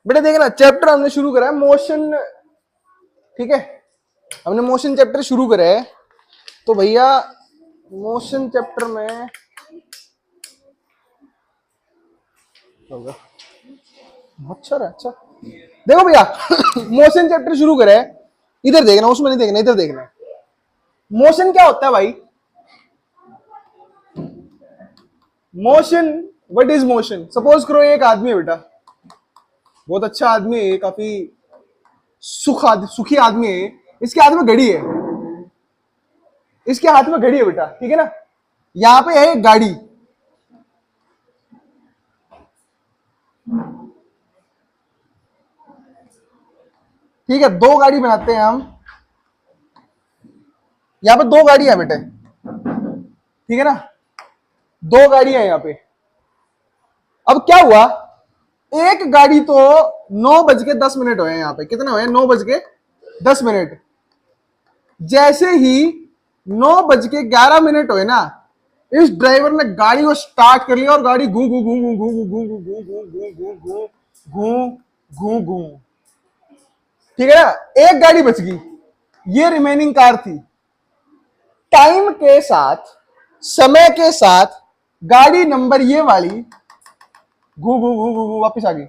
बेटा देखना, चैप्टर हमने शुरू करा है मोशन, ठीक है, हमने मोशन चैप्टर शुरू करा है। तो भैया मोशन चैप्टर में होगा मच्छर है। अच्छा देखो भैया मोशन चैप्टर शुरू करा है, इधर देखना, उसमें नहीं देखना, इधर देखना। मोशन क्या होता है भाई? Motion, what is motion? Suppose करो एक आदमी है बेटा, बहुत अच्छा आदमी है, काफी सुखी आदमी है, इसके हाथ में घड़ी है, इसके हाथ में घड़ी है बेटा, ठीक है ना। यहां पे है एक गाड़ी, ठीक है, दो गाड़ी बनाते हैं हम, यहां पे दो गाड़ी है बेटे, ठीक है ना, दो गाड़ी है यहां पे। अब क्या हुआ, एक गाड़ी तो 9:10 हुए यहां पे, कितना हुए? 9:10। जैसे ही 9:11 हुए ना, इस ड्राइवर ने गाड़ी को स्टार्ट कर लिया और गाड़ी घू घू घू घू घू घू घू घू घू घू घू घू घू घू घू, ठीक है ना। एक गाड़ी बच गई, ये रिमेनिंग कार थी। टाइम के साथ, समय के साथ गाड़ी नंबर ये वाली घू घू घू घू घू वापिस आ गई।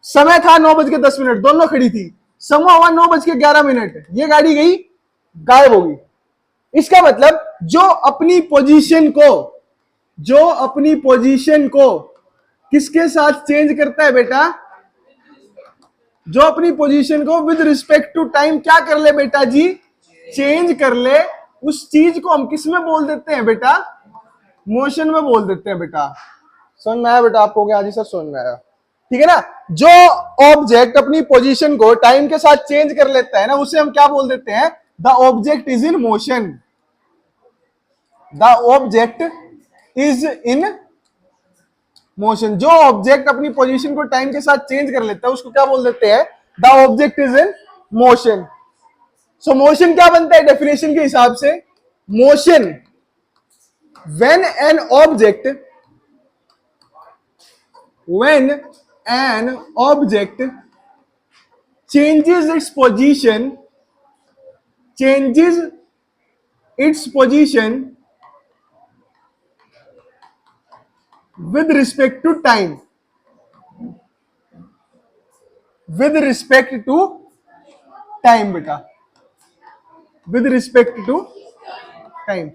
समय था 9:10, दोनों खड़ी थी। समय हुआ 9:11, ये गाड़ी गई, गायब हो गई। इसका मतलब जो अपनी पोजीशन को किसके साथ चेंज करता है बेटा? जो अपनी पोजीशन को विद रिस्पेक्ट टू टाइम क्या कर ले बेटा जी? चेंज कर ले। उस चीज को हम किस में बोल देते हैं बेटा? मोशन में बोल देते हैं बेटा। समझ में आया बेटा आपको? क्या जी सर समझ में आया? ठीक है ना। जो ऑब्जेक्ट अपनी पोजीशन को टाइम के साथ चेंज कर लेता है ना, उसे हम क्या बोल देते हैं? The object is in motion. The object is in motion. जो ऑब्जेक्ट अपनी पोजीशन को टाइम के साथ चेंज कर लेता है उसको क्या बोल देते हैं? The object is in motion. So motion क्या बनता है डेफिनेशन के हिसाब से? Motion when an object changes its position with respect to time, beta, with respect to time.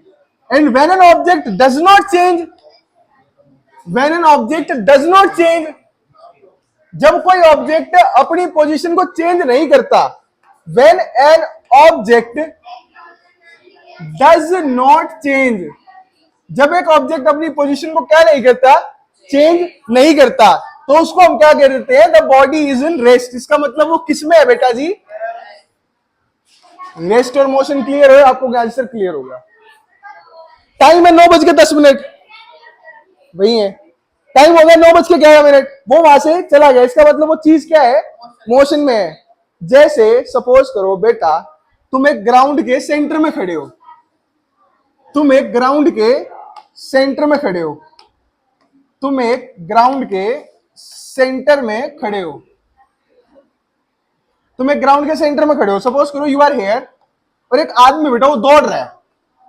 And when an object does not change, जब कोई object अपनी position को चेंज नहीं करता, when an object does not change, जब एक object अपनी position को क्या नहीं करता? चेंज नहीं करता, तो उसको हम क्या कह देते हैं? The body is in rest. इसका मतलब वो किस में है बेटा जी? रेस्ट और मोशन क्लियर हो? आपको आंसर क्लियर होगा। टाइम है 9:10, वही है। टाइम हो गया 9:11, वो वहां से चला गया। इसका मतलब वो चीज क्या है? मोशन में है। जैसे सपोज करो बेटा, तुम एक ग्राउंड के सेंटर में खड़े हो, तुम एक ग्राउंड के सेंटर में खड़े हो, तुम एक ग्राउंड के सेंटर में खड़े हो, तुम एक ग्राउंड के सेंटर में खड़े हो। सपोज करो यू आर हेयर, और एक आदमी बेटा वो दौड़ रहा है।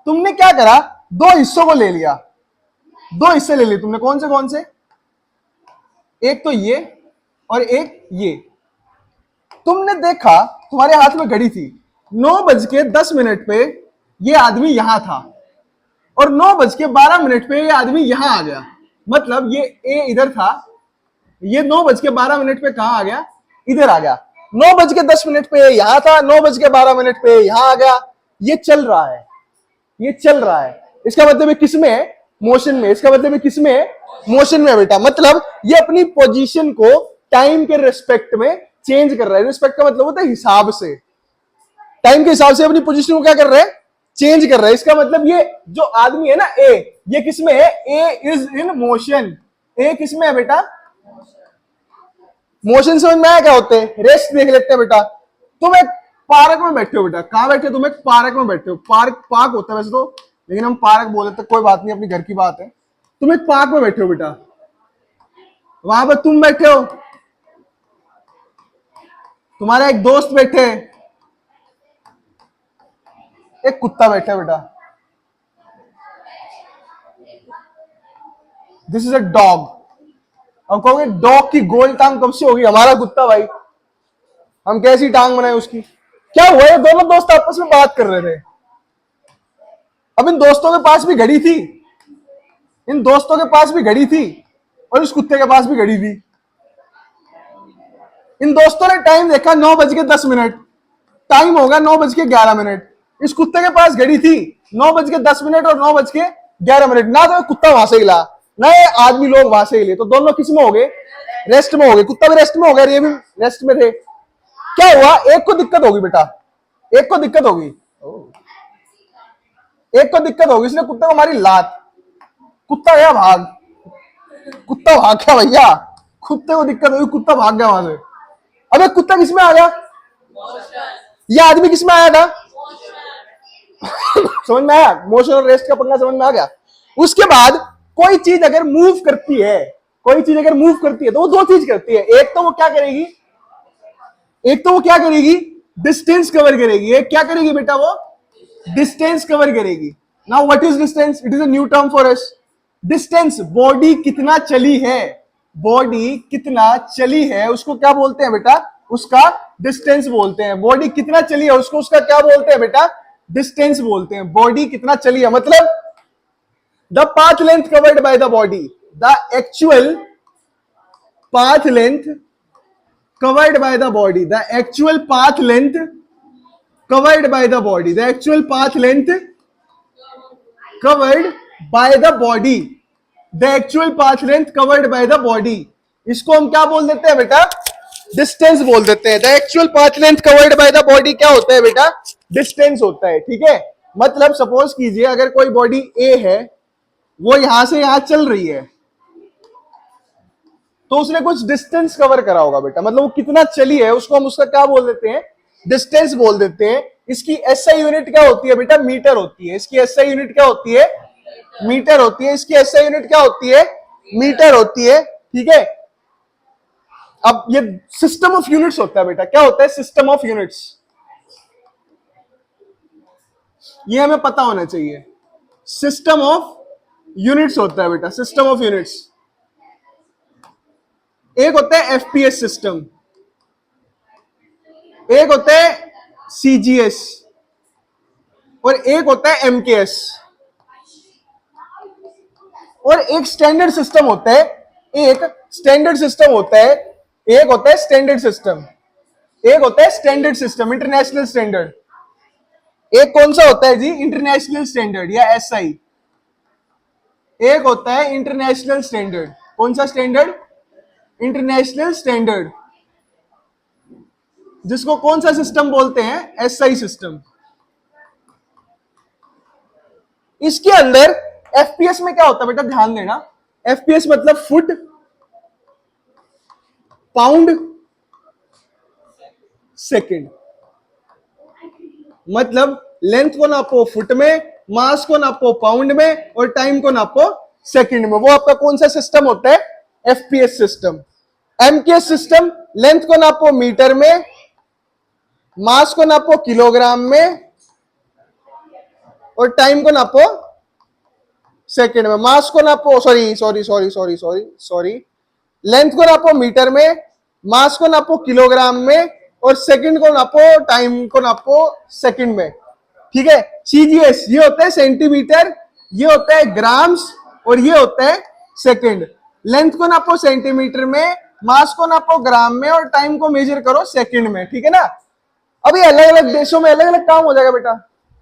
तुमने क्या करा? दो हिस्सों को ले लिया, दो हिस्से ले लिए तुमने। कौन से कौन से? एक तो ये और एक ये। तुमने देखा तुम्हारे हाथ में घड़ी थी, 9:10 पे ये आदमी यहां था, और 9:12 पे ये आदमी यहां आ गया। मतलब ये ए इधर था, ये 9:12 पे कहां आ गया? इधर आ गया। 9:10 पे यहां था, 9:12 पे यहां आ गया। ये चल रहा है, ये चल रहा है। इसका मतलब है किस में है? मोशन में। इसका मतलब है किस में है? मोशन में बेटा। मतलब ये अपनी पोजीशन को टाइम के रिस्पेक्ट में चेंज कर रहा है। रिस्पेक्ट का मतलब होता है हिसाब से, टाइम के हिसाब से अपनी पोजीशन को क्या कर रहा है? चेंज कर रहा है। इसका मतलब ये जो आदमी है ना ए, ये किस में है? ए इज इन मोशन। ए किस में है बेटा? मोशन। समझ में आया क्या होते हैं? रेस्ट देख लेते हैं बेटा। तुम एक पार्क में बैठे हो बेटा। कहां बैठे हो? तुम एक पार्क में बैठे हो। पार्क होता है वैसे तो, लेकिन हम पार्क बोल देते, कोई बात नहीं, अपनी घर की बात है। तुम एक पार्क में बैठे हो बेटा, वहां पर तुम बैठे हो, तुम्हारा एक दोस्त बैठे है, एक कुत्ता बैठा है बेटा, दिस इज अ डॉग। हम कहोगे डॉग की गोल टांग कब से होगी? हमारा कुत्ता भाई, हम कैसी टांग बनाए उसकी? क्या हुआ, ये दोनों दोस्त आपस में बात कर रहे थे। अब इन दोस्तों के पास भी घड़ी थी, इन दोस्तों के पास भी घड़ी थी, और इस कुत्ते के पास भी घड़ी थी। इन दोस्तों ने टाइम देखा 9:10, टाइम होगा 9:11। इस कुत्ते के पास घड़ी थी 9:10 और 9:11। ना तो कुत्ता वहां से हिला, ना ये आदमी लोग वहां से हिले, तो दोनों किस में हो गए? रेस्ट में हो गए। कुत्ता भी रेस्ट में हो गया, ये भी रेस्ट में थे। क्या हुआ? एक को दिक्कत होगी बेटा, एक को दिक्कत होगी, एक को दिक्कत होगी। इसने कुत्ते को मारी लात, कुत्ता गया भाग, कुत्ता भाग गया भैया, कुत्ते को दिक्कत होगी, कुत्ता भाग गया वहां से। अबे कुत्ता किसमें आ गया? ये आदमी किसमें आया था? समझ में आया? मोशन और रेस्ट का पंगा समझ में आ गया। उसके बाद कोई चीज अगर मूव करती है, कोई चीज अगर मूव करती है तो वो दो चीज करती है। एक तो वो क्या करेगी, एक तो वो क्या करेगी? डिस्टेंस कवर करेगी। एक क्या करेगी बेटा? वो डिस्टेंस कवर करेगी। Now what is distance? It is a new term for us. Distance, body कितना चली है, बॉडी कितना चली है उसको क्या बोलते हैं बेटा? उसका डिस्टेंस बोलते हैं। बॉडी कितना चली है उसको उसका क्या बोलते हैं बेटा? डिस्टेंस बोलते हैं। बॉडी कितना चली है मतलब the path length covered by the body, the actual path length covered by the body, the actual path length covered by the body, the actual path length covered by the body, the actual path length covered by the body. इसको हम क्या बोल देते हैं बेटा? Distance बोल देते हैं। The actual path length covered by the body क्या होता है बेटा? डिस्टेंस होता है। ठीक है, मतलब सपोज कीजिए अगर कोई बॉडी ए है, वो यहां से यहां चल रही है, तो उसने कुछ डिस्टेंस कवर करा होगा बेटा, मतलब वो कितना चली है उसको हम उसका क्या बोल देते हैं? डिस्टेंस बोल देते हैं। इसकी एसआई यूनिट क्या होती है बेटा? मीटर होती है। इसकी एसआई यूनिट क्या होती है? मीटर होती है। इसकी एसआई यूनिट क्या होती है? मीटर होती है। ठीक है, अब ये सिस्टम ऑफ यूनिट्स होता है बेटा। क्या होता है? System of units. ये हमें पता होना चाहिए। सिस्टम ऑफ यूनिट्स होता है बेटा, सिस्टम ऑफ यूनिट्स। एक होता है एफपीएस सिस्टम, एक होता है सीजीएस, और एक होता है एमकेएस, और एक स्टैंडर्ड सिस्टम होता है। एक स्टैंडर्ड सिस्टम होता है, एक होता है स्टैंडर्ड सिस्टम, एक होता है स्टैंडर्ड सिस्टम, इंटरनेशनल स्टैंडर्ड। एक कौन सा होता है जी? इंटरनेशनल स्टैंडर्ड या एसआई। एक होता है इंटरनेशनल स्टैंडर्ड। कौन सा स्टैंडर्ड? इंटरनेशनल स्टैंडर्ड, जिसको कौन सा सिस्टम बोलते हैं? SI system. इसके अंदर एफपीएस में क्या होता है बेटा? ध्यान देना, एफपीएस मतलब फुट पाउंड सेकंड। मतलब लेंथ को नापो फुट में, मास को नापो पाउंड में, और टाइम को नापो सेकंड में। वो आपका कौन सा सिस्टम होता है? FPS system. MKS system, length को नापो मीटर में, मास को नापो किलोग्राम में, और टाइम को नापो सेकंड में। मास को नापो सॉरी लेंथ को नापो मीटर में, मास को नापो किलोग्राम में, और सेकंड को नापो, टाइम को नापो सेकंड में। ठीक है, सीजीएस ये होता है सेंटीमीटर, ये होता है ग्राम्स, और ये होता है सेकंड। लेंथ को नापो सेंटीमीटर में, मास को नापो ग्राम में, और टाइम को मेजर करो सेकंड में। ठीक है ना? अभी अलग अलग देशों में अलग अलग काम हो जाएगा बेटा।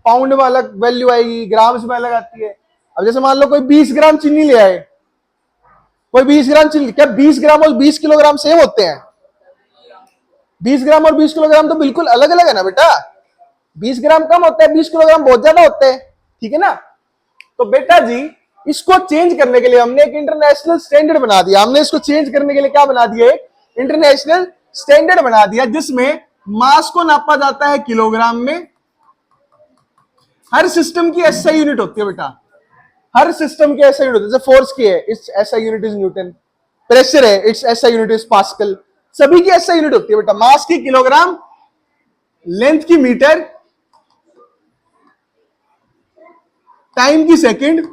पाउंड में अलग वैल्यू आएगी, ग्राम्स में अलग आती है। अब जैसे मान लो कोई 20 ग्राम चीनी ले आए, कोई 20 ग्राम चीनी, क्या 20 ग्राम और 20 किलोग्राम सेम होते हैं? 20 ग्राम और 20 किलोग्राम तो बिल्कुल अलग अलग है ना बेटा। 20 ग्राम कम होता है, 20 किलोग्राम बहुत ज्यादा होते हैं। ठीक है ना? तो बेटा जी इसको चेंज करने के लिए हमने एक इंटरनेशनल स्टैंडर्ड बना दिया। हमने इसको चेंज करने के लिए क्या बना दिया? एक इंटरनेशनल स्टैंडर्ड बना दिया, जिसमें मास को नापा जाता है किलोग्राम में। हर सिस्टम की एसआई यूनिट होती है बेटा, हर सिस्टम की एसआई यूनिट। जैसे फोर्स की है, it's SI unit is newton. Pressure है, it's SI unit is pascal. सभी की ऐसा यूनिट होती है बेटा, मास की किलोग्राम, लेंथ की मीटर, टाइम की सेकंड,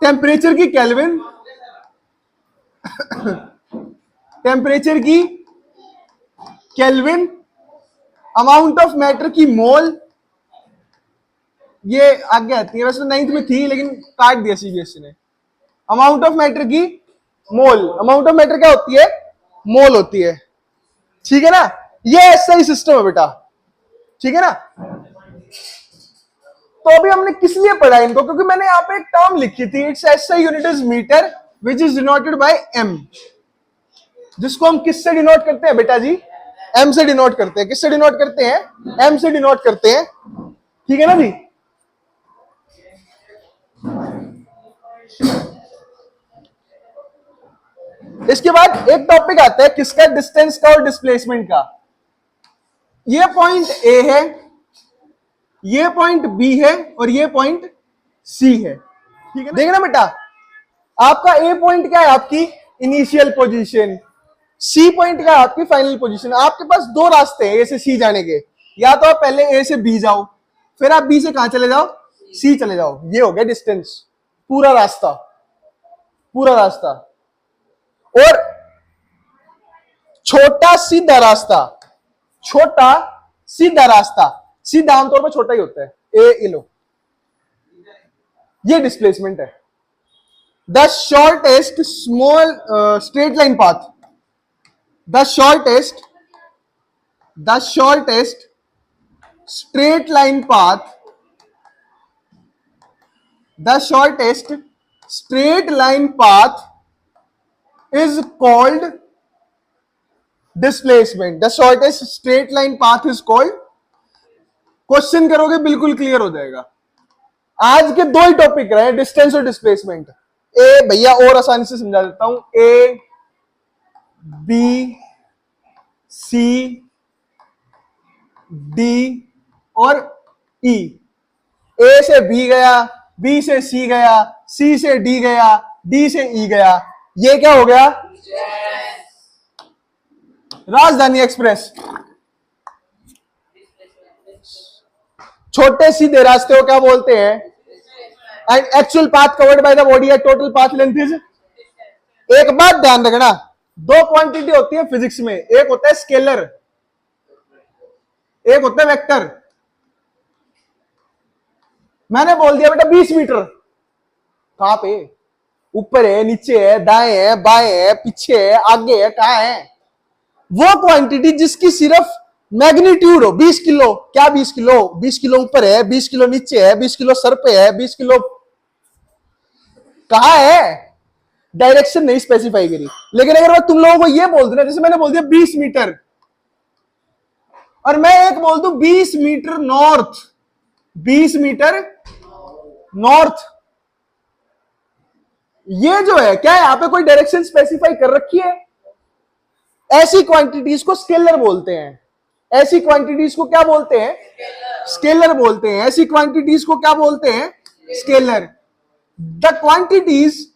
टेम्परेचर की केल्विन, टेम्परेचर की केल्विन, अमाउंट ऑफ मैटर की मोल, ये आगे आती है, वैसे नाइन्थ में थी लेकिन काट दिया सीबीएसई ने। अमाउंट ऑफ मैटर की मोल, अमाउंट ऑफ मैटर क्या होती है, मोल होती है, ठीक है ना। ये ऐसा ही सिस्टम है बेटा, ठीक है ना। तो अभी हमने किस लिए पढ़ा इनको, क्योंकि मैंने यहाँ पे एक टर्म लिखी थी, it's SI unit is metre which is denoted by M, जिसको हम किससे डिनोट करते हैं बेटा जी, एम से डिनोट करते हैं। किससे डिनोट करते हैं, एम से डिनोट करते हैं, ठीक है ना जी। इसके बाद एक टॉपिक आता है किसका, डिस्टेंस का और डिस्प्लेसमेंट का। ये पॉइंट ए है, ये पॉइंट बी है और ये पॉइंट सी है, ठीक है। देखना बेटा, आपका ए पॉइंट क्या है, आपकी इनिशियल पोजीशन, सी पॉइंट क्या है, आपकी फाइनल पोजीशन। आपके पास दो रास्ते हैं ए से सी जाने के, या तो आप पहले ए से बी जाओ, फिर आप बी से कहां चले जाओ, सी चले जाओ, ये हो गया डिस्टेंस, पूरा रास्ता, पूरा रास्ता। और छोटा सीधा रास्ता, छोटा सीधा रास्ता, सीधा आमतौर पर छोटा ही होता है, ए लो, ये डिस्प्लेसमेंट है। The shortest small straight line path, the shortest straight line path, the shortest straight line path is called displacement. The shortest straight line path is called, question करोगे बिल्कुल क्लियर हो जाएगा। आज के दो ही टॉपिक रहे, डिस्टेंस और डिस्प्लेसमेंट। ए भैया और आसानी से समझा देता हूं, ए बी सी डी और ई, ए से बी गया, बी से सी गया, सी से डी गया, डी से ई गया, ये क्या हो गया, राजधानी एक्सप्रेस। छोटे सीधे रास्ते को क्या बोलते हैं, and actual path covered by the body at total path length is. एक बात ध्यान रखना, दो क्वांटिटी होती है फिजिक्स में, एक होता है स्केलर, एक होता है वेक्टर। मैंने बोल दिया बेटा 20 मीटर, कहां पे, ऊपर है, नीचे है, दाएं है, बाएं है, पीछे है, आगे है, कहां है, वो क्वांटिटी जिसकी सिर्फ मैग्नीट्यूड हो 20 किलो, क्या 20 किलो, 20 किलो ऊपर है, 20 किलो नीचे है, 20 किलो सर पे है, 20 किलो कहां है, डायरेक्शन नहीं स्पेसिफाई करी। लेकिन अगर मैं तुम लोगों को ये बोल दूं, जैसे मैंने बोल दिया 20 मीटर, और मैं एक बोल दूं 20 मीटर नॉर्थ, 20 मीटर नॉर्थ, ये जो है क्या है, यहां पे कोई डायरेक्शन स्पेसिफाई कर रखी है। ऐसी क्वांटिटीज को स्केलर बोलते हैं, ऐसी क्वांटिटीज को क्या बोलते हैं, स्केलर बोलते हैं। ऐसी क्वांटिटीज को क्या बोलते हैं, scalar. The quantities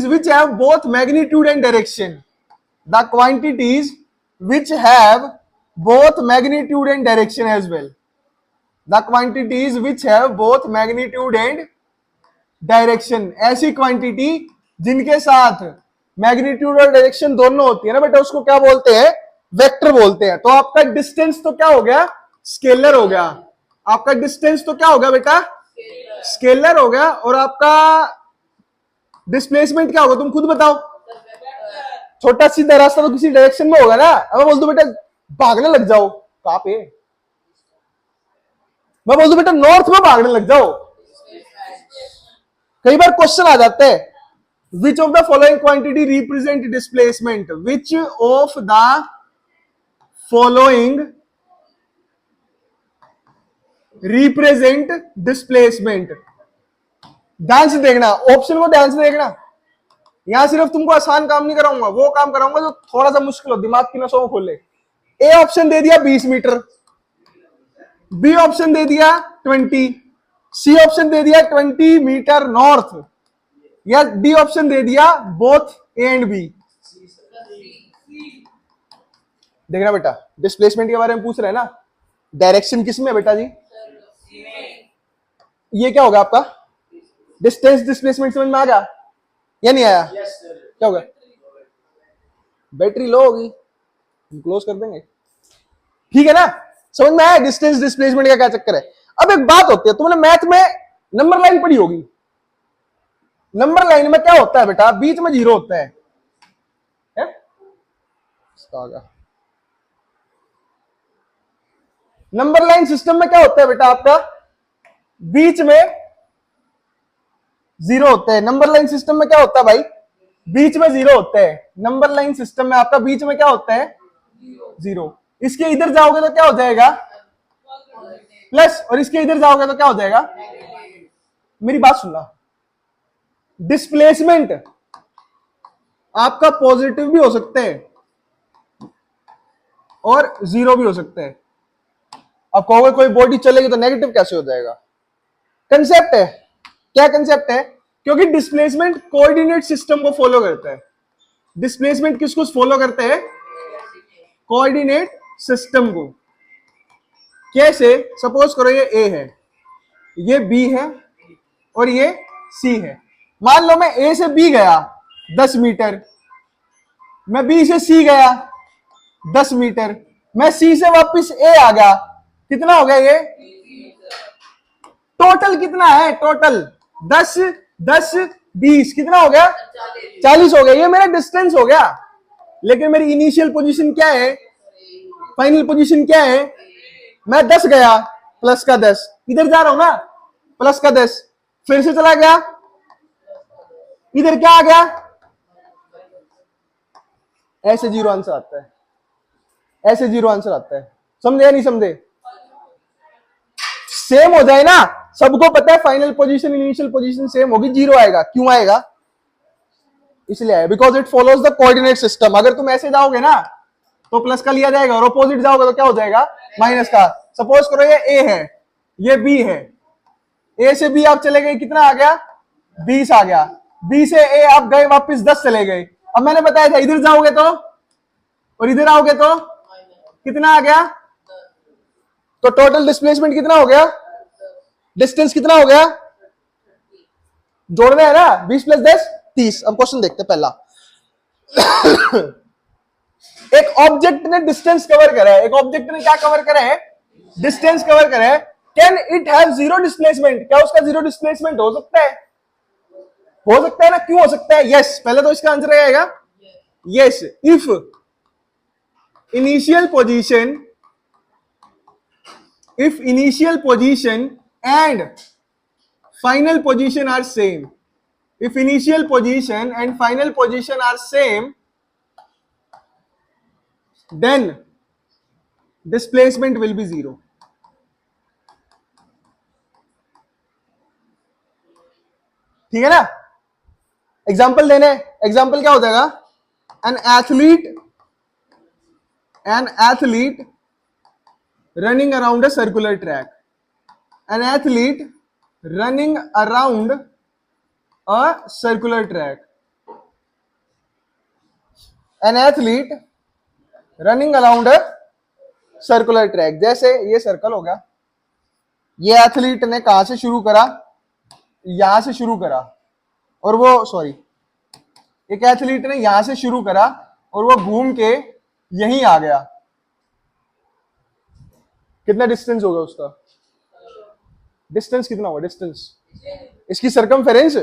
which have both magnitude and direction, the quantities which have both magnitude and direction as well, the quantities which have both magnitude and direction. ऐसी क्वांटिटी जिनके साथ मैग्नीट्यूड और डायरेक्शन दोनों होती है ना बेटा, उसको क्या बोलते हैं, वेक्टर बोलते हैं। तो आपका डिस्टेंस तो क्या हो गया, स्केलर हो गया। आपका डिस्टेंस तो क्या हो गया बेटा, स्केलर हो गया। और आपका डिस्प्लेसमेंट क्या होगा, तुम खुद बताओ। छोटा सीधा रास्ता तो किसी डायरेक्शन में होगा ना। अब बोल दो बेटा भागने लग जाओ, कहां पे, मैं बोल दू बेटा नॉर्थ में भागने लग जाओ। कई बार क्वेश्चन आ जाते हैं, which of the following quantity represent displacement, which of the following represent displacement. ध्यान से देखना, ऑप्शन को ध्यान से देखना। यहां सिर्फ तुमको आसान काम नहीं कराऊंगा, वो काम कराऊंगा जो थोड़ा सा मुश्किल हो, दिमाग की नसों को खोले। ए ऑप्शन दे दिया 20 मीटर, बी ऑप्शन दे दिया 20, सी ऑप्शन दे दिया 20 मीटर नॉर्थ, या डी ऑप्शन दे दिया बोथ ए एंड बी? देखना बेटा, डिस्प्लेसमेंट के बारे में पूछ रहे हैं ना, डायरेक्शन किस में है बेटा जी? ये क्या होगा आपका डिस्टेंस डिस्प्लेसमेंट? समझ में आ गया या नहीं आया? क्या होगा? बैटरी लो होगी, क्लोज कर देंगे, ठीक है ना? समझ में आया डिस्टेंस डिस्प्लेसमेंट का क्या चक्कर है? अब एक बात होती है, तुमने मैथ में नंबर लाइन पढ़ी होगी। नंबर लाइन में क्या होता है बेटा? बीच में जीरो होता है, नंबर लाइन सिस्टम में क्या होता है बेटा? आपका बीच में जीरो होता है। नंबर लाइन सिस्टम में क्या होता है भाई? बीच में जीरो होता है। नंबर लाइन सिस्टम में आपका बीच में क्या होता है? जीरो। इसके इधर जाओगे तो क्या हो जाएगा? प्लस, और इसके इधर जाओगे तो क्या हो जाएगा? मेरी बात सुनना, डिस्प्लेसमेंट आपका पॉजिटिव भी हो सकता है और जीरो भी हो सकता है। अब कहोगे कोई बॉडी चलेगी तो नेगेटिव कैसे हो जाएगा? कंसेप्ट है। क्या कंसेप्ट है? क्योंकि डिस्प्लेसमेंट कोऑर्डिनेट सिस्टम को फॉलो करता है। डिस्प्लेसमेंट किसको फॉलो करता है? कोऑर्डिनेट सिस्टम को। कैसे? सपोज करो ये ए है, ये बी है और ये सी है। मान लो मैं ए से बी गया 10 मीटर, मैं बी से सी गया 10 मीटर, मैं सी से वापस ए आ गया, कितना हो गया ये? टोटल कितना है? टोटल 10 10 20, कितना हो गया? 40 हो गया। ये मेरा डिस्टेंस हो गया। लेकिन मेरी इनिशियल पोजीशन क्या है? फाइनल पोजीशन क्या है? मैं 10 गया, प्लस का 10, इधर जा रहा हूं ना, प्लस का 10, फिर से चला गया, इधर क्या आ गया? ऐसे जीरो आंसर आता है, ऐसे जीरो आंसर आता है। समझे या नहीं समझे? सेम हो जाए ना, सबको पता है final position initial position same होगी, जीरो आएगा। क्यों आएगा? इसलिए आएगा because it follows the coordinate system. अगर तुम ऐसे जाओगे ना तो प्लस का लिया जाएगा, और अपोजिट जाओगे तो क्या हो जाएगा? माइनस का। सपोज करो ये ए है, ये बी है, ए से बी आप चले गए, कितना आ गया? 20 आ गया। बी से ए आप गए वापस 10 चले गए। अब मैंने बताया था इधर जाओगे तो और इधर आओगे तो कितना आ गया? तो टोटल डिस्प्लेसमेंट कितना हो गया? डिस्टेंस कितना हो गया? जोड़ना है ना, 20 + 10 30। अब क्वेश्चन देखते पहला। एक ऑब्जेक्ट ने डिस्टेंस कवर करा है, एक ऑब्जेक्ट ने क्या कवर करा है? डिस्टेंस कवर करा है। Can it have zero displacement? क्या उसका जीरो डिस्प्लेसमेंट हो सकता है? हो सकता है ना। क्यों हो सकता है? यस। पहले तो इसका आंसर आएगा yes if initial position, if initial position and final position are same, if initial position and final position are same, then displacement will be zero. ठीक है ना? एग्जाम्पल देने, एग्जाम्पल क्या हो जाएगा? an athlete running around a circular track, an athlete running around a circular track, an athlete running around a circular track। जैसे ये circle हो गया, ये एथलीट ने कहां से शुरू करा? यहां से शुरू करा, और वो सॉरी एक एथलीट ने यहां से शुरू करा और वो घूम के यहीं आ गया। कितना डिस्टेंस होगा उसका? डिस्टेंस कितना होगा? डिस्टेंस इसकी सरकमफेरेंस,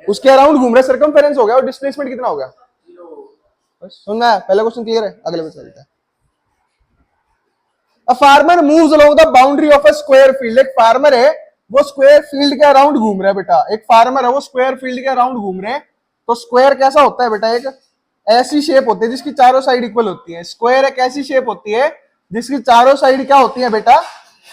उसके अराउंड घूम रहा है, सरकमफेरेंस हो गया। और डिस्प्लेसमेंट कितना हो गया? सुनना है? पहला क्वेश्चन क्लियर है? अगले पे चलते हैं। A farmer moves along the boundary of a square field. एक फार्मर है, वो स्क्वायर फील्ड के अराउंड घूम रहा है बेटा। एक फार्मर है, वो स्क्वायर फील्ड के अराउंड घूम रहे हैं। तो स्क्वायर कैसा होता है बेटा? एक ऐसी शेप होती है जिसकी चारों साइड इक्वल होती है। स्क्वायर एक ऐसी शेप होती है जिसकी चारों साइड क्या होती है बेटा?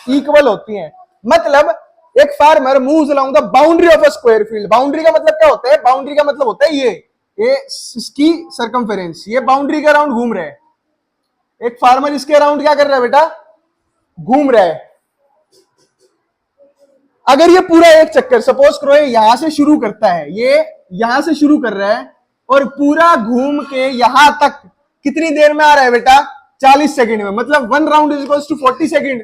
इक्वल होती है। मतलब एक farmer moves along the boundary of a square field. Boundary का मतलब क्या होता है? बाउंड्री का मतलब होता है ये इसकी सरकमफेरेंस, ये बाउंड्री के अराउंड घूम रहे हैं। एक फार्मर इसके अराउंड क्या कर रहा है बेटा? घूम रहा है। अगर ये पूरा एक चक्कर, सपोज करो ये यहां से शुरू करता है, ये यहां से शुरू कर रहा है और पूरा घूम के यहां तक कितनी देर में आ रहा है बेटा? 40 सेकंड में। मतलब 1 round is equals to 40 second.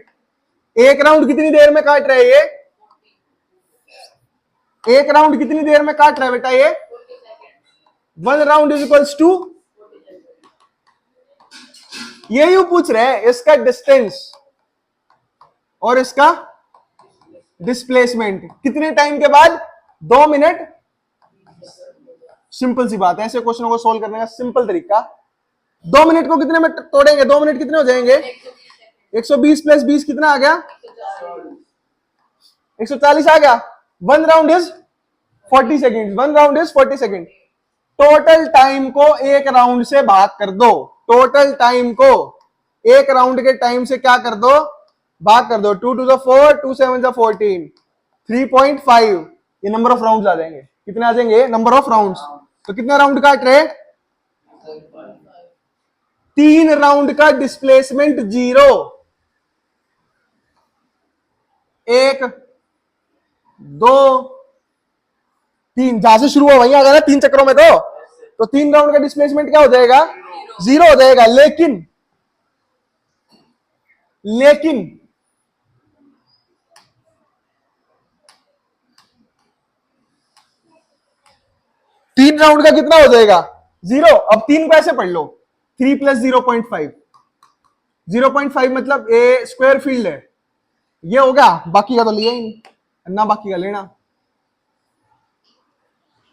एक राउंड कितनी देर में काट रहा है ये? एक राउंड कितनी देर में काट रहा है बेटा ये? 1 राउंड इज इक्वल्स टू, ये यू पूछ रहे हैं इसका डिस्टेंस और इसका डिस्प्लेसमेंट कितने टाइम के बाद? 2 मिनट। सिंपल सी बात है, ऐसे क्वेश्चनों को सोल्व करने का सिंपल तरीका। 2 मिनट को कितने में तोड़ेंगे? 2 मिनट कितने हो जाएंगे? 120 प्लस 20 कितना आ गया? 140 आ गया। 1 round is 40 second. 1 round is 40 second. Total time को एक राउंड से भाग कर दो। टोटल टाइम को एक राउंड के टाइम से क्या कर दो? भाग कर दो। 2 to the 4, 2 7 the 14, 3.5। ये नंबर ऑफ राउंड्स आ जाएंगे। कितने आ जाएंगे? Number of rounds. तो कितना राउंड काट रहे? 3 राउंड का डिस्प्लेसमेंट 0। 1 2 3, जहां से शुरू हुआ वहीं आ गया ना 3 चक्करों में। तो 3 राउंड का डिस्प्लेसमेंट क्या हो जाएगा? 0 हो जाएगा। लेकिन 3 राउंड का कितना हो जाएगा? 0। अब 3 को ऐसे पढ़ लो, 3 + 0.5। 0.5 मतलब ए स्क्वायर फील्ड है। ये हो गया। बाकी का तो लिया ही नहीं ना, बाकी का लेना,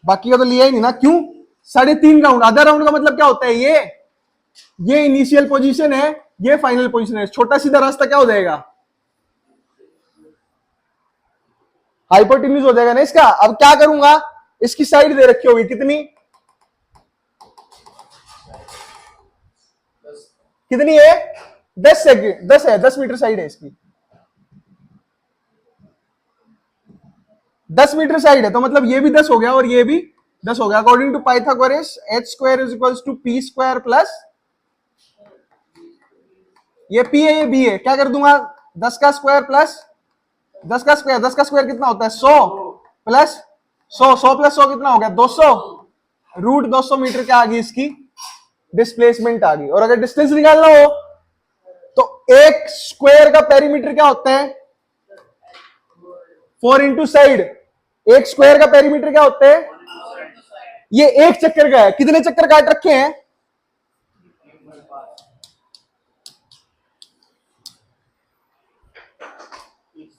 बाकी का तो लिया ही नहीं ना। क्यों? 3.5 राउंड। आधा राउंड का मतलब क्या होता है? ये इनिशियल पोजीशन है, ये फाइनल पोजीशन है। छोटा सीधा रास्ता क्या हो जाएगा? हाइपोटेन्यूज हो जाएगा ना इसका। अब क्या करूंगा? इसकी साइड दे रखी होगी कितनी? कितनी है? 10 सेकंड, 10 है, 10 मीटर साइड है इसकी। 10 मीटर साइड है, तो मतलब ये भी 10 हो गया और ये भी 10 हो गया। According to Pythagoras h² is equals to p² plus, ये p है ये b है, क्या कर दूंगा? 10 का स्क्वायर प्लस 10 का स्क्वायर। 10 का स्क्वायर कितना होता है? 100 प्लस 100। 100 प्लस 100 कितना हो गया? 200। रूट 200 मीटर क्या आ गई इसकी? डिस्प्लेसमेंट आ गई। और अगर डिस्टेंस निकालना हो तो एक स्क्वायर का पेरीमीटर क्या होता है? 4 इंटू साइड। एक स्क्वायर का पेरीमीटर क्या होता है? ये एक चक्कर का है। कितने चक्कर काट रखे हैं?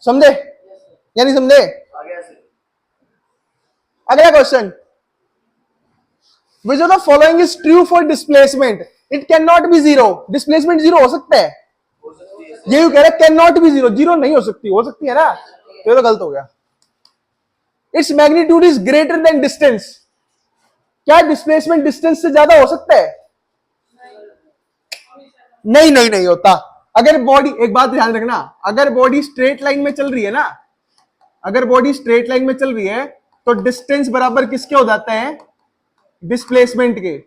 समझे या नहीं समझे? अगला question, which of the following is true for displacement? It can not be 0। Displacement 0 हो सकता है? ये कह रहा है कैन नॉट बी 0। 0 नहीं हो सकती है ना, तो ये तो गलत हो गया। Its magnitude is greater than distance. क्या डिस्प्लेसमेंट डिस्टेंस से ज्यादा हो सकता है? नहीं होता। अगर बॉडी, एक बात ध्यान रखना, अगर बॉडी स्ट्रेट लाइन में चल रही है ना, अगर बॉडी स्ट्रेट लाइन में चल रही है तो डिस्टेंस बराबर किसके हो जाता है? डिस्प्लेसमेंट के।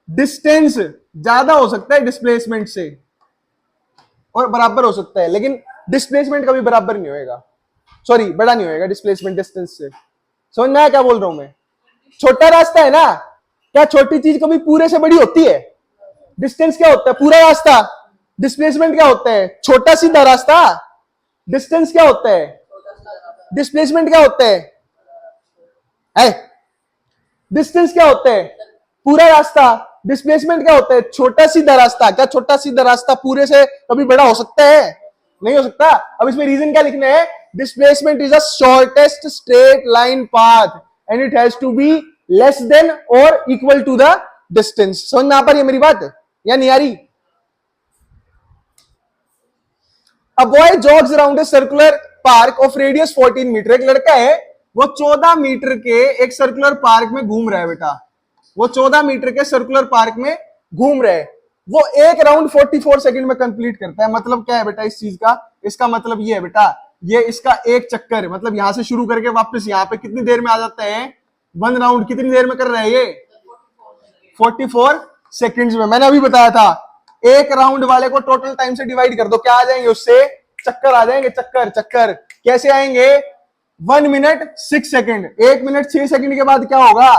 डिस्टेंस ज्यादा हो सकता है डिस्प्लेसमेंट से और बराबर हो सकता है, लेकिन डिस्प्लेसमेंट कभी बराबर नहीं होएगा, सॉरी बड़ा नहीं होएगा डिस्प्लेसमेंट डिस्टेंस से। समझ में आया क्या बोल रहा हूं मैं? छोटा रास्ता है ना, क्या छोटी चीज कभी पूरे से बड़ी होती है? डिस्टेंस क्या होता है? पूरा रास्ता। डिस्प्लेसमेंट क्या होता है? छोटा सीधा रास्ता। डिस्टेंस क्या होता है? डिस्प्लेसमेंट क्या होता है? डिस्टेंस क्या होता है? पूरा रास्ता। डिस्प्लेसमेंट क्या होता है? छोटा सीधा रास्ता। क्या छोटा सीधा रास्ता पूरे से कभी बड़ा हो सकता है? नहीं हो सकता। अब इसमें रीजन क्या लिखना है? Displacement is a shortest straight line path and it has to be less than और इक्वल टू द डिस्टेंस। समझ में आ पा रही है मेरी बात या नहीं आ रही? A boy jogs around a circular park of radius 14 metre. एक लड़का है, वो 14 मीटर के एक सर्कुलर पार्क में घूम रहा है बेटा। वो 14 मीटर के सर्कुलर पार्क में घूम रहा है। वो एक राउंड 44 सेकंड में कंप्लीट करता है। मतलब क्या है बेटा इस चीज का? इसका मतलब ये है बेटा, ये इसका एक चक्कर, मतलब यहां से शुरू करके वापस यहां पे कितनी देर में आ जाता है? 1 राउंड कितनी देर में कर रहा है ये? 44 सेकंड्स में। मैंने अभी बताया था, एक राउंड वाले को टोटल टाइम से डिवाइड कर दो, क्या आ जाएंगे उससे? चक्कर आ जाएंगे। चक्कर कैसे आएंगे? 1 मिनट 6 सेकंड। 1 मिनट 6 सेकंड के बाद क्या होगा?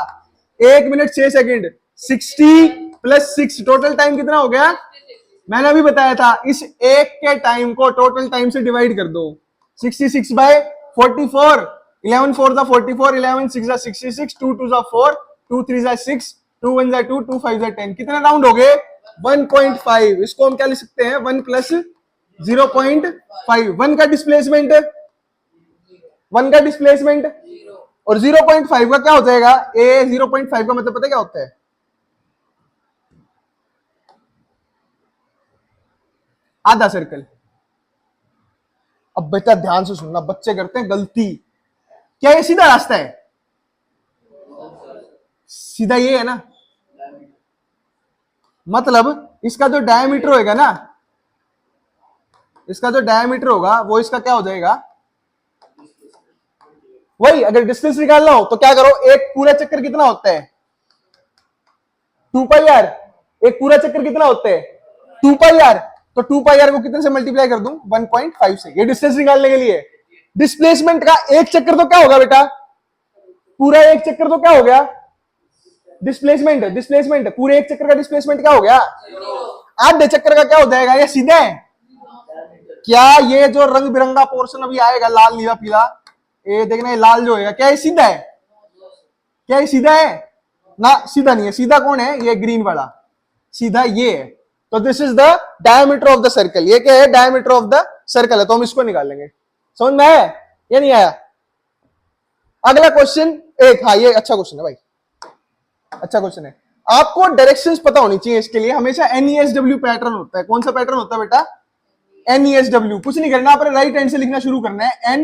1 minute 6 second 60 plus 6 total time कितना हो गया? मैंने अभी बताया था, इस एक के टाइम को टोटल टाइम से डिवाइड कर दो। 66 बाय 44, 11 4 जा 44, 11 6 जा 66, 2 2 जा 4, 2 3 जा 6, 2 1 जा 2, 2 5 जा 10। कितने राउंड हो गए? 1.5। इसको हम क्या लिख सकते हैं? 1 प्लस 0.5। 1 का डिस्प्लेसमेंट, 1 का डिस्प्लेसमेंट और 0.5 का क्या हो जाएगा? ए 0.5 का मतलब पता है क्या होता है? आधा सर्कल। अब बेटा ध्यान से सुनना, बच्चे करते हैं गलती। क्या ये सीधा रास्ता है? सीधा ये है ना, मतलब इसका जो डायमीटर होगा ना, इसका जो डायमीटर होगा वो इसका क्या हो जाएगा? वही। अगर डिस्टेंस निकालना हो तो क्या करो, एक पूरा चक्कर कितना होता है? 2 पाई आर। एक पूरा चक्कर कितना होता है? 2 पाई आर। तो 2 पाई आर को कितने से मल्टीप्लाई कर दूं? 1.5 से। ये डिस्टेंस निकालने के लिए। डिस्प्लेसमेंट का एक चक्कर तो क्या होगा बेटा? पूरा एक चक्कर तो क्या हो गया? डिस्प्लेसमेंट। डिस्प्लेसमेंट पूरे एक चक्कर का डिस्प्लेसमेंट क्या हो गया? आधे चक्कर का क्या हो जाएगा? ये सीधा है क्या? ये जो रंग बिरंगा पोर्शन अभी आएगा, लाल नीला पीला, ये देखना, ये लाल जो होगा, क्या ये सीधा है? क्या ये सीधा है ना? सीधा नहीं है। सीधा कौन है? ये ग्रीन वाला। सीधा ये है। तो this is the diameter of the circle. ये क्या है? डायमीटर ऑफ द सर्कल है। तो हम इसको निकालेंगे। समझ में आया या नहीं आया? अगला क्वेश्चन एक, हाँ ये अच्छा क्वेश्चन है भाई, अच्छा क्वेश्चन है। आपको डायरेक्शंस पता होनी चाहिए। इसके लिए हमेशा NESW पैटर्न होता है। कौन सा पैटर्न होता है बेटा? NESW। कुछ नहीं करना, आपने राइट हैंड से लिखना शुरू करना है।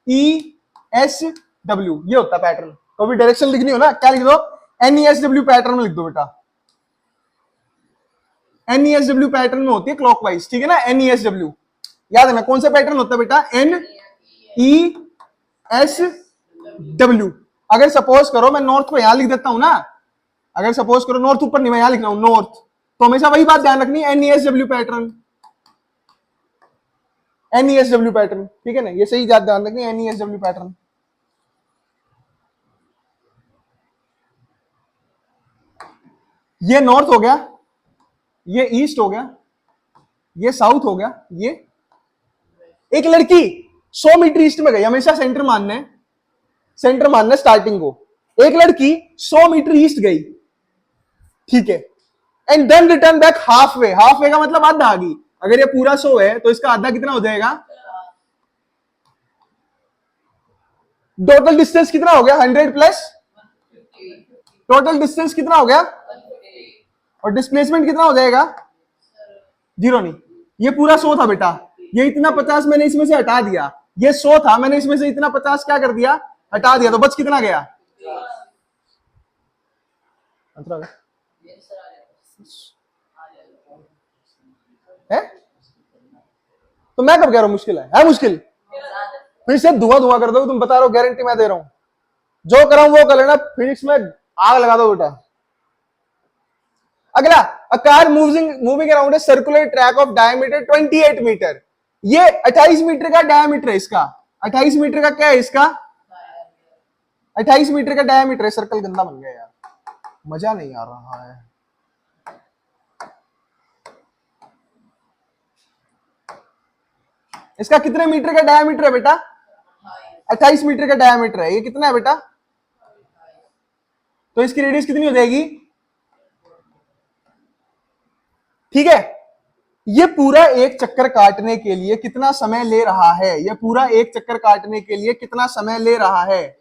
NESW ये होता है पैटर्न। तो भी डायरेक्शन लिखनी हो ना, क्या लिख दो? NESW पैटर्न में लिख दो बेटा। NESW पैटर्न में होती है क्लॉकवाइज, ठीक है ना? NESW याद है ना? कौन सा पैटर्न होता है बेटा? NESW। अगर सपोज करो मैं नॉर्थ को यहां लिख देता हूं ना, अगर सपोज करो नॉर्थ ऊपर नहीं, मैं यहां लिख रहा हूं नॉर्थ, तो हमेशा वही बात ध्यान रखनी है, NESW पैटर्न। NESW पैटर्न, ठीक है ना? ये सही ध्यान रखनी है, NESW पैटर्न। ये नॉर्थ हो गया, ये ईस्ट हो गया, ये साउथ हो गया, ये एक लड़की 100 मीटर ईस्ट में गई। हमेशा सेंटर मानना है, सेंटर मानना है स्टार्टिंग को। एक लड़की 100 मीटर ईस्ट गई, ठीक है, and then return back half way. Half way का मतलब आधा आ गई। अगर ये पूरा 100 है तो इसका आधा कितना हो जाएगा? टोटल डिस्टेंस कितना हो गया? 100 प्लस टोटल डिस्टेंस कितना हो गया? और डिस्प्लेसमेंट कितना हो जाएगा? 0 नहीं। ये पूरा 100 था बेटा, ये इतना 50 मैंने इसमें से हटा दिया। ये 100 था, मैंने इसमें से इतना 50 क्या कर दिया? हटा दिया। तो बच कितना गया? है? तो मैं कब कह रहा हूं मुश्किल है मुश्किल? फिर से धुआं धुआं कर दो। तुम बता रहे हो, गारंटी मैं दे रहा हूं, जो कर रहा हूं वो कर लेना। फिजिक्स में आग लगा दो बेटा। अगला, a car moving around a circular track of diameter 28 metre. ये 28 मीटर का डायमीटर है इसका। 28 मीटर का क्या है इसका? 28 मीटर का डायमीटर है। सर्कल गंदा बन गया यार, मजा नहीं आ रहा है। इसका कितने मीटर का डायमीटर है बेटा? 28 मीटर का डायमीटर है। ये कितना है बेटा? तो इसकी रेडियस कितनी हो जाएगी? ठीक है। ये पूरा एक चक्कर काटने के लिए कितना समय ले रहा है? ये पूरा एक चक्कर काटने के लिए कितना समय ले रहा है?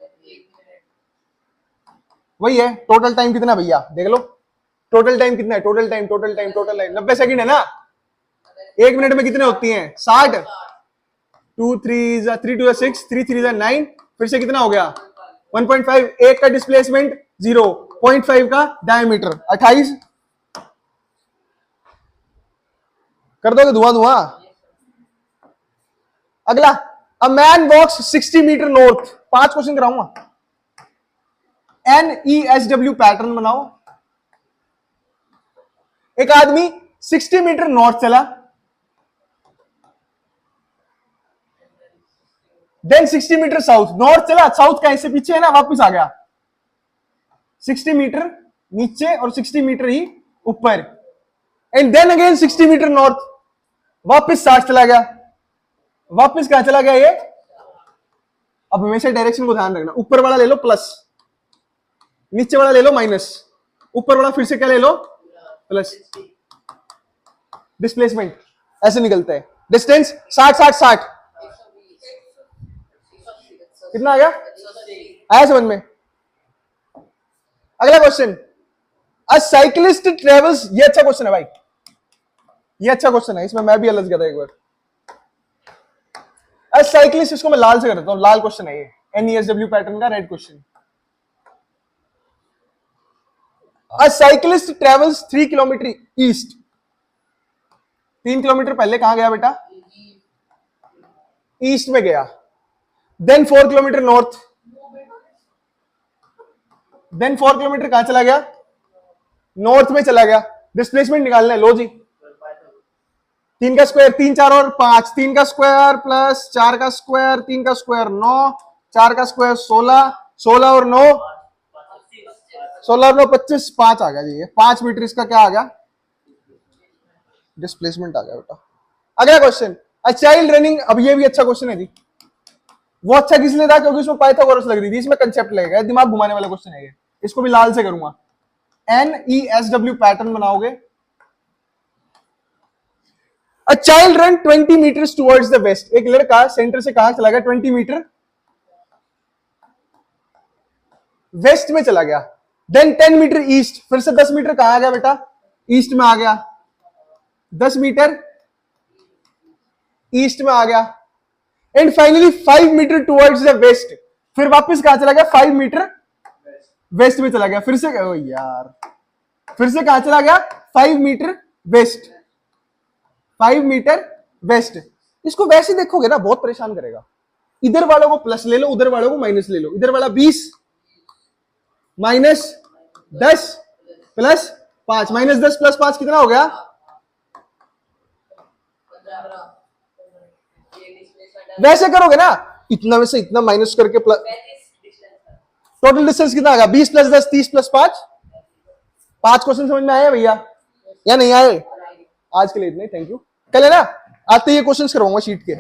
वही है। टोटल टाइम कितना भैया देख लो, टोटल टाइम कितना है? टोटल टाइम 90 सेकंड है ना। एक मिनट में कितने होती हैं? 60। 2 3 3 2 6, 3 3 9, फिर से कितना हो गया? 1.5। एक का डिस्प्लेसमेंट 0.5 का डायमीटर 28। कर दोगे धुआं धुआं? अगला, a man walks 60 metre north. 5 question कराऊंगा। NESW पैटर्न बनाओ। एक आदमी 60 मीटर नॉर्थ चला, देन 60 मीटर साउथ, नॉर्थ चला, साउथ का इससे पीछे है ना, वापस आ गया 60 मीटर नीचे और 60 मीटर ही ऊपर, and then again 60 metre north, वापस 60 चला गया, वापस कहां चला गया ये। अब हमेशा डायरेक्शन को ध्यान रखना, ऊपर वाला ले लो प्लस, नीचे वाला ले लो माइनस, ऊपर वाला फिर से क्या ले लो प्लस। डिस्प्लेसमेंट ऐसे निकलता है, डिस्टेंस 60 60 60 कितना आ गया, आया समझ में। अगला क्वेश्चन, अ साइकिलिस्ट ट्रेवल्स, ये अच्छा क्वेश्चन है भाई, ये अच्छा क्वेश्चन है, इसमें मैं भी अलग गया था एक बार। अ साइकिलिस्ट, इसको मैं लाल से कर देता हूं, लाल क्वेश्चन है ये, NESW पैटर्न का red question. A cyclist travels 3 kilometre east, 3 kilometre पहले कहां गया बेटा, ईस्ट में गया, then 4 kilometre north, then 4 kilometre कहां चला गया, नॉर्थ में चला गया। डिस्प्लेसमेंट निकालना है, लो जी, 3 का स्क्वायर 3 4 और 5, 3 का स्क्वायर प्लस 4 का स्क्वायर, 3 का स्क्वायर 9, 4 का स्क्वायर 16, 16 और 9 16 और 9 25, 5 आ गया जी, 5 मीटर इसका क्या आ गया, डिस्प्लेसमेंट आ गया बेटा। अगला क्वेश्चन, अ चाइल्ड रनिंग, अब ये भी अच्छा क्वेश्चन है जी, वो अच्छा किस लिए था, क्योंकि उसमें पाइथागोरस लग रही थी, इसमें कंसेप्ट लगेगा, दिमाग घुमाने वाला क्वेश्चन है ये, इसको भी लाल से करूंगा। NESW पैटर्न बनाओगे। A child run 20 metres towards the west, एक लड़का सेंटर से कहां चला गया, 20 मीटर वेस्ट में चला गया, देन 10 मीटर ईस्ट, फिर से 10 मीटर कहां आ गया बेटा, ईस्ट में आ गया, 10 मीटर ईस्ट में आ गया, and finally 5 metre towards the west, फिर वापस कहां चला गया, 5 मीटर वेस्ट में चला गया, फिर से ओ यार, फिर से कहां चला गया, 5 मीटर वेस्ट, 5 मीटर वेस्ट। इसको वैसे देखोगे ना बहुत परेशान करेगा, इधर वालों को प्लस ले लो, उधर वालों को माइनस ले लो, इधर वाला 20 माइनस 10 प्लस 5, माइनस 10 प्लस 5 कितना हो गया, वैसे करोगे ना, इतना में से इतना माइनस करके प्लस, टोटल डिस्टेंस कितना आ गया, 20 प्लस 10 30 प्लस 5, 5 क्वेश्चन समझ में आया भैया या नहीं आए। आज के लिए इतना ही, थैंक यू। कल है ना आते ये क्वेश्चंस करवाऊंगा शीट के।